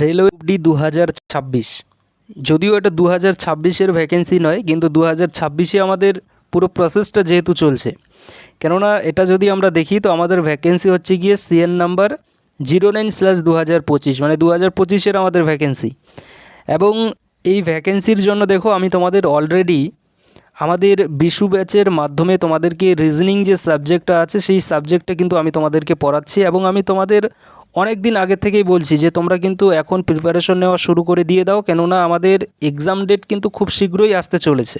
Railway D 2026, যদিও এটা 2026-এর vacancy নয়, কিন্তু 2026-এ আমাদের পুরো প্রসেসটা যেহেতু চলছে, কেননা এটা যদি আমরা দেখি তো আমাদের ভ্যাকেন্সি হচ্ছে গিয়ে সিএন নাম্বার 09/2025, মানে 2025-এর আমাদের ভ্যাকেন্সি। এবং এই ভ্যাকেন্সির জন্য দেখো আমি তোমাদের অলরেডি আমাদের বিশু ব্যাচের মাধ্যমে তোমাদেরকে রিজনিং যে সাবজেক্টটা আছে সেই সাবজেক্টটা কিন্তু আমি তোমাদেরকে পড়াচ্ছি। এবং আমি তোমাদের অনেক দিন আগে থেকেই বলছি যে তোমরা কিন্তু এখন প্রিপারেশন নেওয়া শুরু করে দিয়ে দাও, কেননা আমাদের এক্সাম ডেট কিন্তু খুব শীঘ্রই আসতে চলেছে।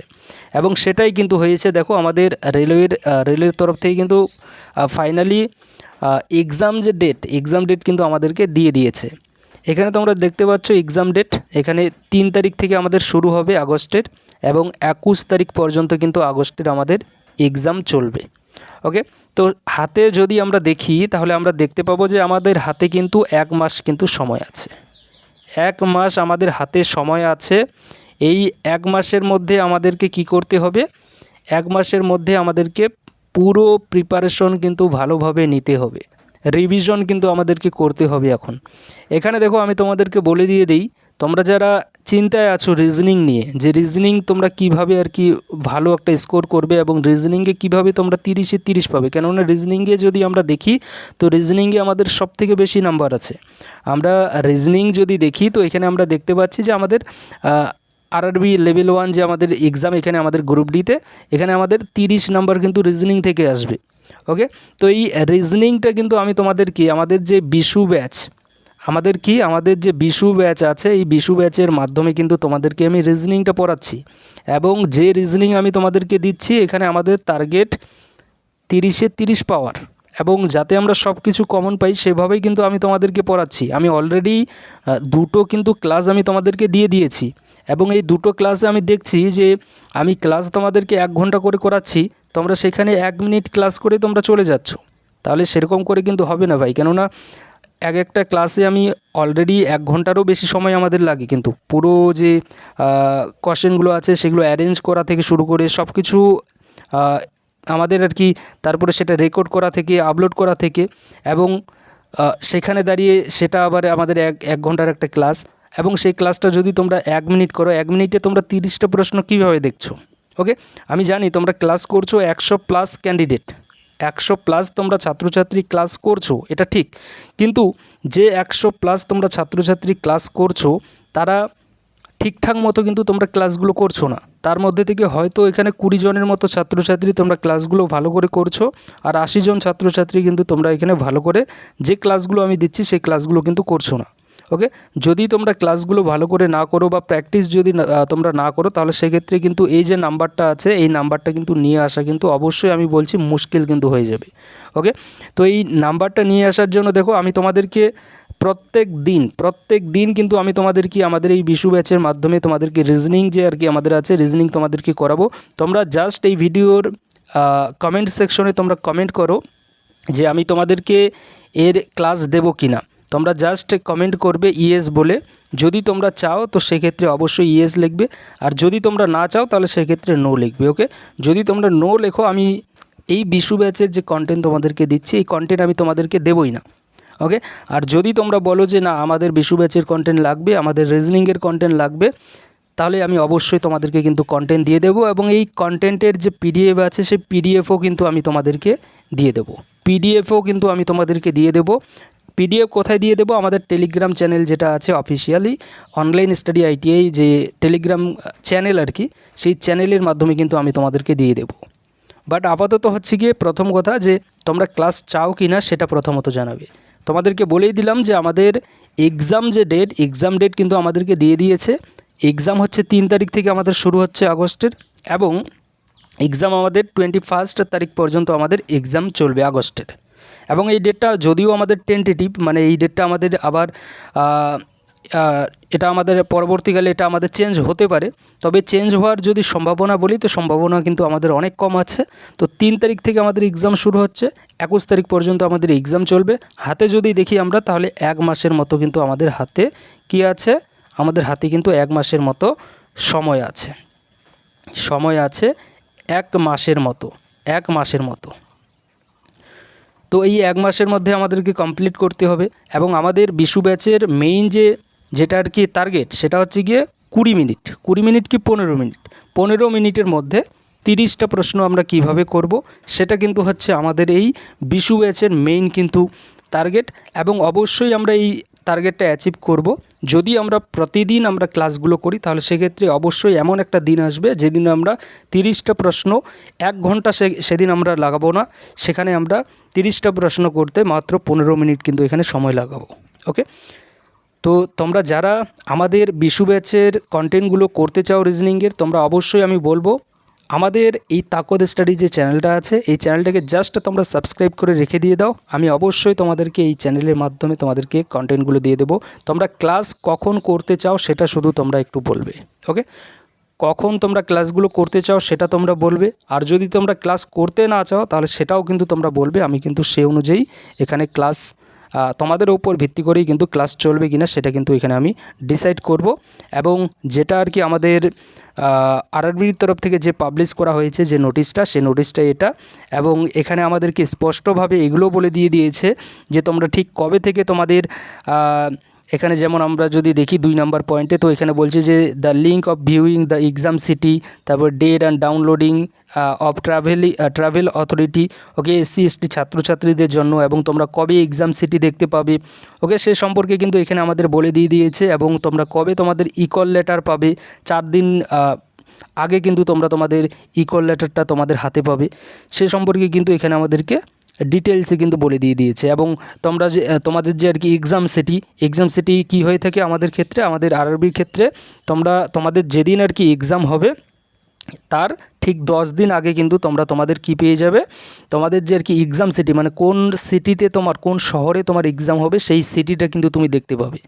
এবং সেটাই কিন্তু হয়েছে, দেখো আমাদের রেলের তরফ থেকে কিন্তু ফাইনালি এক্সাম ডেট কিন্তু আমাদেরকে দিয়ে দিয়েছে। এখানে তোমরা দেখতে পাচ্ছ এক্সাম ডেট, এখানে 3 তারিখ থেকে আমাদের শুরু হবে আগস্টের, এবং 21 তারিখ পর্যন্ত কিন্তু আগস্টের আমাদের এক্সাম চলবে। ওকে, তো হাতে যদি আমরা দেখি তাহলে আমরা দেখতে পাবো যে আমাদের হাতে কিন্তু 1 মাস কিন্তু সময় আছে। 1 মাস আমাদের হাতে সময় আছে। এই 1 মাসের মধ্যে আমাদেরকে কি করতে হবে? 1 মাসের মধ্যে আমাদেরকে পুরো প্রিপারেশন কিন্তু ভালোভাবে নিতে হবে, রিভিশন কিন্তু আমাদেরকে করতে হবে। এখন এখানে দেখো আমি তোমাদেরকে বলে দিয়ে দিই, তোমরা যারা চিন্তায় আছো রিজনিং নিয়ে, যে রিজনিং তোমরা কিভাবে আর কি ভালো একটা স্কোর করবে এবং রিজনিংয়ে কিভাবে তোমরা 30-এ 30 পাবে, কেননা রিজনিংয়ে যদি আমরা দেখি তো রিজনিংয়ে আমাদের সবথেকে বেশি নাম্বার আছে। আমরা রিজনিং যদি দেখি তো এখানে আমরা দেখতে পাচ্ছি যে আমাদের আরআরবি লেভেল 1 যে আমাদের এক্সাম, এখানে আমাদের গ্রুপ ডিতে এখানে আমাদের 30 নাম্বার কিন্তু রিজনিং থেকে আসবে। ওকে, তো এই রিজনিংটা কিন্তু আমি তোমাদেরকে আমাদের যে বিশু ব্যাচ আমাদের যে বিশু ব্যাচ আছে, এই বিশু ব্যাচের মাধ্যমে কিন্তু তোমাদেরকে আমি রিজনিংটা পড়াচ্ছি। এবং যে রিজনিং আমি তোমাদেরকে দিচ্ছি এখানে আমাদের টার্গেট 30-এ 30 পাওয়ার, এবং যাতে আমরা সব কিছু কমন পাই সেভাবেই কিন্তু আমি তোমাদেরকে পড়াচ্ছি। আমি অলরেডি 2টো কিন্তু ক্লাস আমি তোমাদেরকে দিয়ে দিয়েছি, এবং এই 2টো ক্লাসে আমি দেখছি যে আমি ক্লাস তোমাদেরকে 1 ঘন্টা করে করাচ্ছি, তোমরা সেখানে 1 মিনিট ক্লাস করে তোমরা চলে যাচ্ছ। তাহলে সেরকম করে কিন্তু হবে না ভাই, কেননা একটা ক্লাসে আমি অলরেডি 1 ঘন্টারও বেশি সময় আমাদের লাগে, কিন্তু পুরো যে কোশ্চেনগুলো আছে সেগুলো অ্যারেঞ্জ করা থেকে শুরু করে সব কিছু আমাদের আর কি, তারপরে সেটা রেকর্ড করা থেকে আপলোড করা থেকে, এবং সেখানে দাঁড়িয়ে সেটা আবার আমাদের এক ঘন্টার একটা ক্লাস। এবং সেই ক্লাসটা যদি তোমরা 1 মিনিট করো, 1 মিনিটে তোমরা 30টা প্রশ্ন কীভাবে দেখছো? ওকে, আমি জানি তোমরা ক্লাস করছো 100+ ক্যান্ডিডেট, 100+ তোমরা ছাত্রছাত্রী ক্লাস করছো, এটা ঠিক। কিন্তু যে 100+ তোমরা ছাত্রছাত্রী ক্লাস করছো তারা ঠিকঠাক মতো কিন্তু তোমরা ক্লাসগুলো করছো না। তার মধ্যে থেকে হয়তো এখানে 20 জনের মতো ছাত্রছাত্রী তোমরা ক্লাসগুলো ভালো করে করছো, আর 80 জন ছাত্রছাত্রী কিন্তু তোমরা এখানে ভালো করে যে ক্লাসগুলো আমি দিচ্ছি সেই ক্লাসগুলো কিন্তু করছো না। ওকে, যদি তোমরা ক্লাসগুলো ভালো করে না করো বা প্র্যাকটিস যদি তোমরা না করো, তাহলে সেক্ষেত্রে কিন্তু এই যে নাম্বারটা আছে এই নাম্বারটা কিন্তু নিয়ে আসা কিন্তু অবশ্যই আমি বলছি মুশকিল কিন্তু হয়ে যাবে। ওকে, তো এই নাম্বারটা নিয়ে আসার জন্য দেখো আমি তোমাদেরকে প্রত্যেক দিন কিন্তু আমি তোমাদেরকে আমাদের এই বিশু ব্যাচের মাধ্যমে তোমাদেরকে রিজনিং যে আর কি আমাদের আছে রিজনিং তোমাদেরকে করাবো। তোমরা জাস্ট এই ভিডিওর কমেন্ট সেকশনে তোমরা কমেন্ট করো যে আমি তোমাদেরকে এর ক্লাস দেবো কি না। তোমরা জাস্ট কমেন্ট করবে ইয়েস বলে। যদি তোমরা চাও তো সেক্ষেত্রে অবশ্যই ইয়েস লিখবে, আর যদি তোমরা না চাও তাহলে সেক্ষেত্রে নো লিখবে। ওকে, যদি তোমরা নো লেখো আমি এই বিশু ব্যাচের যে কন্টেন্ট তোমাদেরকে দিচ্ছি এই কন্টেন্ট আমি তোমাদেরকে দেবই না। ওকে, আর যদি তোমরা বলো যে না আমাদের বিশু ব্যাচের কন্টেন্ট লাগবে, আমাদের রিজনিংয়ের কন্টেন্ট লাগবে, তাহলে আমি অবশ্যই তোমাদেরকে কিন্তু কন্টেন্ট দিয়ে দেবো। এবং এই কন্টেন্টের যে পিডিএফ আছে সেই পিডিএফও কিন্তু আমি তোমাদেরকে দিয়ে দেবো। পিডিএফ কোথায় দিয়ে দেবো? আমাদের টেলিগ্রাম চ্যানেল যেটা আছে অফিসিয়ালি অনলাইন স্টাডি আইটিআই যে টেলিগ্রাম চ্যানেল আর কি, সেই চ্যানেলের মাধ্যমে কিন্তু আমি তোমাদেরকে দিয়ে দেবো। বাট আপাতত হচ্ছে গিয়ে প্রথম কথা যে তোমরা ক্লাস চাও কি না সেটা প্রথমত জানাবে। তোমাদেরকে বলেই দিলাম যে আমাদের এক্সাম ডেট কিন্তু আমাদেরকে দিয়ে দিয়েছে। এক্সাম হচ্ছে 3 তারিখ থেকে আমাদের শুরু হচ্ছে আগস্টের, এবং এক্সাম আমাদের 21 তারিখ পর্যন্ত আমাদের এক্সাম চলবে আগস্টের। এবং এই ডেটটা যদিও আমাদের টেন্টেটিভ, মানে এই ডেটটা আমাদের আবার এটা আমাদের পরবর্তীকালে এটা আমাদের চেঞ্জ হতে পারে। তবে চেঞ্জ হওয়ার যদি সম্ভাবনা বলি তো সম্ভাবনা কিন্তু আমাদের অনেক কম আছে। তো 3 তারিখ থেকে আমাদের এক্সাম শুরু হচ্ছে, 21 তারিখ পর্যন্ত আমাদের এক্সাম চলবে। হাতে যদি দেখি আমরা তাহলে 1 মাসের মতো কিন্তু আমাদের হাতে কি আছে, আমাদের হাতে কিন্তু 1 মাসের মতো সময় আছে 1 মাসের মতো। তো এই 1 মাসের মধ্যে আমাদেরকে কমপ্লিট করতে হবে। এবং আমাদের বিশু ব্যাচের মেইন যে যেটা আর কি টার্গেট সেটা হচ্ছে গিয়ে 20 মিনিট, 20 মিনিট কি 15 মিনিট, 15 মিনিটের মধ্যে 30টা প্রশ্ন আমরা কিভাবে করব সেটা কিন্তু হচ্ছে আমাদের এই বিশু ব্যাচের মেইন কিন্তু টার্গেট। এবং অবশ্যই আমরা এই টার্গেটটা অ্যাচিভ করব যদি আমরা প্রতিদিন আমরা ক্লাসগুলো করি। তাহলে সেক্ষেত্রে অবশ্যই এমন একটা দিন আসবে যেদিন আমরা 30টা প্রশ্ন 1 ঘন্টা সেদিন আমরা লাগাবো না, সেখানে আমরা 30টা প্রশ্ন করতে মাত্র 15 মিনিট কিন্তু এখানে সময় লাগাবো। ওকে, তো তোমরা যারা আমাদের বিশু ব্যাচের কন্টেন্টগুলো করতে চাও রিজনিংয়ের, তোমরা অবশ্যই আমি বলবো আমাদের এই তাকদ স্টাডি যে চ্যানেলটা আছে এই চ্যানেলটাকে জাস্ট তোমরা সাবস্ক্রাইব করে রেখে দিয়ে দাও। আমি অবশ্যই তোমাদেরকে এই চ্যানেলের মাধ্যমে তোমাদেরকে কন্টেন্টগুলো দিয়ে দেবো। তোমরা ক্লাস কখন করতে চাও সেটা শুধু তোমরা একটু বলবে। ওকে, কখন তোমরা ক্লাসগুলো করতে চাও সেটা তোমরা বলবে, আর যদি তোমরা ক্লাস করতে না চাও তাহলে সেটাও কিন্তু তোমরা বলবে। আমি কিন্তু সেই অনুযায়ী এখানে ক্লাস তোমাদের উপর ভিত্তি করেই কিন্তু ক্লাস চলবে কিনা সেটা কিন্তু এখানে আমি ডিসাইড করব। এবং যেটা আর কি আমাদের আরআরবির তরফ থেকে যে পাবলিশ করা হয়েছে যে নোটিশটা, সেই নোটিশটা এটা। এবং এখানে আমাদেরকে স্পষ্টভাবে এগুলো বলে দিয়েছে যে তোমরা ঠিক কবে থেকে তোমাদের এখানে যেমন আমরা যদি দেখি 2 নম্বর পয়েন্টে, তো এখানে বলছে যে the link of viewing the exam city, তারপর date and downloading of travel authority. Okay, SC ST ছাত্রছাত্রীদের জন্য, এবং তোমরা কবে এক্সাম সিটি দেখতে পাবে ওকে সে সম্পর্কে কিন্তু এখানে আমাদের বলে দিয়েছে। এবং তোমরা কবে তোমাদের ইকল লেটার পাবে, 4 দিন আগে কিন্তু তোমরা তোমাদের ইকল লেটারটা তোমাদের হাতে পাবে, সে সম্পর্কে কিন্তু এখানে আমাদেরকে ডিটেলসে কিন্তু বলে দিয়েছে। এবং তোমরা যে তোমাদের যে আর কি এক্সাম সিটি কী হয়ে থাকে আমাদের ক্ষেত্রে, আমাদের আরআরবির ক্ষেত্রে, তোমাদের যেদিন আর কি এক্সাম হবে তার ঠিক 10 দিন আগে কিন্তু তোমাদের কি পেয়ে যাবে, তোমাদের যে আর কি এক্সাম সিটি মানে কোন সিটিতে তোমার কোন শহরে তোমার এক্সাম হবে সেই সিটিটা কিন্তু তুমি দেখতে পাবে।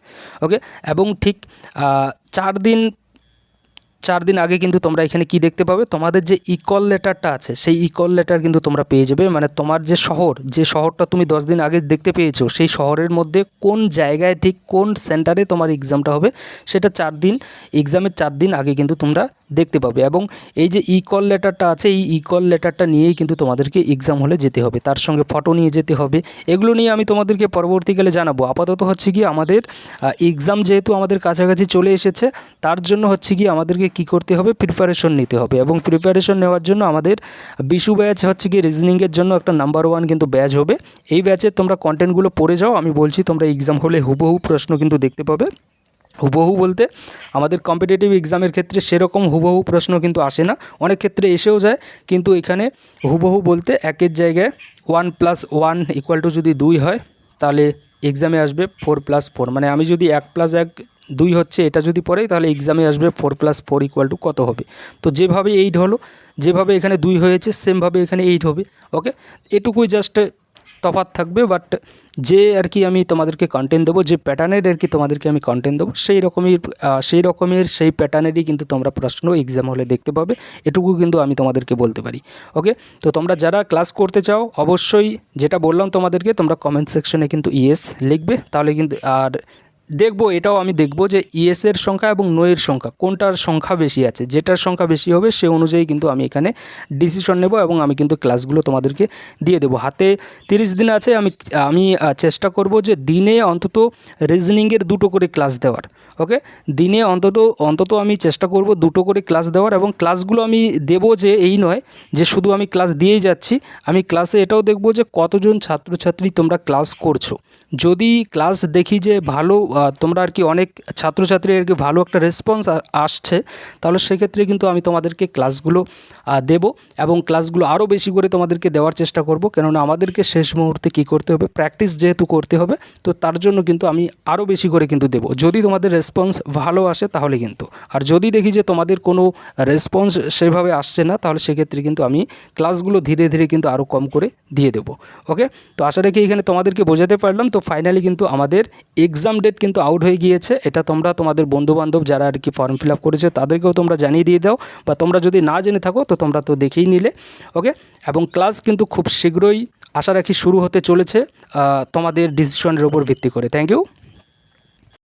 ওকে, এবং ঠিক 4 দিন আগে কিন্তু তোমরা এখানে কি দেখতে পাবে, তোমাদের যে ইকল লেটারটা আছে সেই ইকল লেটার কিন্তু তোমরা পেয়ে যাবে। মানে তোমার যে শহরটা তুমি 10 দিন আগে দেখতে পেয়েছো সেই শহরের মধ্যে কোন জায়গায় ঠিক কোন সেন্টারে তোমার এক্সামটা হবে সেটা এক্সামের 4 দিন আগে কিন্তু তোমরা দেখতে পাবে। এবং এই যে ইকল লেটারটা আছে এই ইকল লেটারটা নিয়েই কিন্তু তোমাদেরকে এক্সাম হলে যেতে হবে, তার সঙ্গে ফটো নিয়ে যেতে হবে। এগুলো নিয়ে আমি তোমাদেরকে পরবর্তীকালে জানাবো। আপাতত হচ্ছে কি আমাদের এক্সাম যেহেতু আমাদের কাছাকাছি চলে এসেছে, তার জন্য হচ্ছে কি আমাদেরকে কি করতে হবে, প্রিপারেশন নিতে হবে। এবং প্রিপারেশন নেওয়ার জন্য আমাদের বিশু ব্যাচ হচ্ছে কি রিজনিংয়ের জন্য একটা নাম্বার 1 কিন্তু ব্যাচ হবে। এই ব্যাচে তোমরা কন্টেন্টগুলো পড়ে যাও, আমি বলছি তোমরা এক্সাম হলে হুবহু প্রশ্ন কিন্তু দেখতে পাবে। হুবহু বলতে আমাদের কম্পিটিটিভ এক্সামের ক্ষেত্রে সেরকম হুবহু প্রশ্ন কিন্তু আসে না, অনেক ক্ষেত্রে এসেও যায়, কিন্তু এখানে হুবহু বলতে 1-এর জায়গায় 1 + 1 = যদি 2 হয় তাহলে এক্সামে আসবে 4 + 4। মানে আমি যদি 1 + 1 2 হচ্ছে এটা যদি পড়ে তাহলে এক্সামে আসবে 4 + 4 = কত হবে। তো যেভাবে 8 হলো, যেভাবে এখানে 2 হয়েছে সেমভাবে এখানে 8 হবে। ওকে, এটুকুই জাস্ট তফাৎ থাকবে। বাট যে আর কি আমি তোমাদেরকে কন্টেন্ট দেবো, যে প্যাটার্নের আর কি তোমাদেরকে আমি কন্টেন্ট দেবো সেই প্যাটার্নেরই কিন্তু তোমরা প্রশ্ন এক্সাম হলে দেখতে পাবে, এটুকু কিন্তু আমি তোমাদেরকে বলতে পারি। ওকে, তো তোমরা যারা ক্লাস করতে চাও অবশ্যই যেটা বললাম তোমাদেরকে, তোমরা কমেন্ট সেকশনে কিন্তু ইয়েস লিখবে, তাহলে কিন্তু আর এটাও আমি দেখব যে ইয়েসের সংখ্যা এবং নোয়ের সংখ্যা কোনটার সংখ্যা বেশি আছে, যেটার সংখ্যা বেশি হবে সে অনুযায়ী কিন্তু আমি এখানে ডিসিশন নেব এবং আমি কিন্তু ক্লাসগুলো তোমাদেরকে দিয়ে দেবো। হাতে 30 দিন আছে, আমি চেষ্টা করব যে দিনে অন্তত রিজনিংয়ের 2টো করে ক্লাস দেওয়ার। ওকে, দিনে অন্তত আমি চেষ্টা করব 2টো করে ক্লাস দেওয়ার। এবং ক্লাসগুলো আমি দেব যে এই নয় যে শুধু আমি ক্লাস দিয়েই যাচ্ছি, আমি ক্লাসে এটাও দেখব যে কতজন ছাত্রছাত্রী তোমরা ক্লাস করছো। যদি ক্লাস দেখি যে ভালো তোমরা আর কি অনেক ছাত্রছাত্রী আর কি ভালো একটা রেসপন্স আসছে, তাহলে সেক্ষেত্রে কিন্তু আমি তোমাদেরকে ক্লাসগুলো দেব এবং ক্লাসগুলো আরও বেশি করে তোমাদেরকে দেওয়ার চেষ্টা করব। কেননা আমাদেরকে শেষ মুহূর্তে কী করতে হবে, প্র্যাকটিস যেহেতু করতে হবে, তো তার জন্য কিন্তু আমি আরও বেশি করে কিন্তু দেবো যদি তোমাদের রেসপন্স ভালো আসে তাহলে কিন্তু। আর যদি দেখি যে তোমাদের কোনো রেসপন্স সেভাবে আসছে না, তাহলে সেক্ষেত্রে কিন্তু আমি ক্লাসগুলো ধীরে ধীরে কিন্তু আরও কম করে দিয়ে দেবো। ওকে, তো আশা রাখি এখানে তোমাদেরকে বোঝাতে পারলাম। তো ফাইনালি কিন্তু আমাদের এক্সাম ডেট কিন্তু আউট হয়ে গিয়েছে, এটা তোমরা তোমাদের বন্ধুবান্ধব যারা আর কি ফর্ম ফিল আপ করেছে তাদেরকেও তোমরা জানিয়ে দিয়ে দাও, বা তোমরা যদি না জেনে থাকো তো তোমরা তো দেখেই নিলে। ওকে, এবং ক্লাস কিন্তু খুব শীঘ্রই আশা রাখি শুরু হতে চলেছে তোমাদের ডিসিশনের উপর ভিত্তি করে। Thank you.